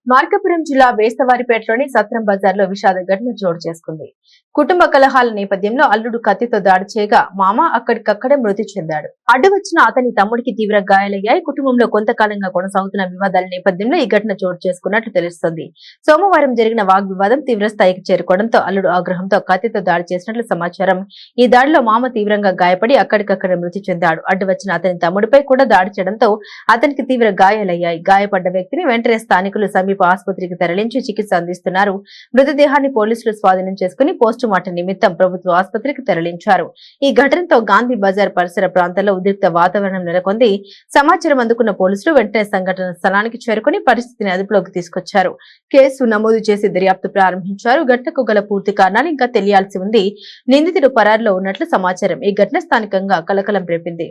మార్కాపురం జిల్లా బేస్తవారిపేటలోని సత్రం బజార్లో విషాద ఘటన చోటు చేసుకుంది. కుటుంబ కలహాల నేపథ్యంలో అల్లుడు కత్తితో దాడి చేయగా మామ అక్కడికక్కడే మృతి చెందాడు. అడ్డు వచ్చిన అతని తమ్ముడికి తీవ్ర గాయాలయ్యాయి. కుటుంబంలో కొంతకాలంగా కొనసాగుతున్న వివాదాల నేపథ్యంలో ఈ ఘటన చోటు చేసుకున్నట్లు తెలుస్తోంది. సోమవారం జరిగిన వాగ్వివాదం తీవ్ర స్థాయికి చేరుకోవడంతో అల్లుడు ఆగ్రహంతో కత్తితో దాడి చేసినట్లు సమాచారం. ఈ దాడిలో మామ తీవ్రంగా గాయపడి అక్కడికక్కడే మృతి చెందాడు. అడ్డు వచ్చిన అతని తమ్ముడిపై కూడా దాడి చేయడంతో అతనికి తీవ్ర గాయాలయ్యాయి. గాయపడ్డ వ్యక్తిని వెంటనే స్థానికులు సమీప ఆసుపత్రికి తరలించి చికిత్స అందిస్తున్నారు. మృతదేహాన్ని పోలీసులు స్వాధీనం చేసుకుని పోస్టుమార్టం నిమిత్తం ప్రభుత్వ ఆసుపత్రికి తరలించారు. ఈ ఘటనతో గాంధీ బజార్ పరిసర ప్రాంతాల్లో ఉద్రిక్త వాతావరణం నెలకొంది. సమాచారం అందుకున్న పోలీసులు వెంటనే సంఘటన స్థలానికి చేరుకుని పరిస్థితిని అదుపులోకి తీసుకొచ్చారు. కేసు నమోదు చేసి దర్యాప్తు ప్రారంభించారు. ఘటనకు గల పూర్తి కారణాలు ఇంకా తెలియాల్సి ఉంది. నిందితుడు పరారులో ఉన్నట్లు సమాచారం. ఈ ఘటన స్థానికంగా కలకలం రేపింది.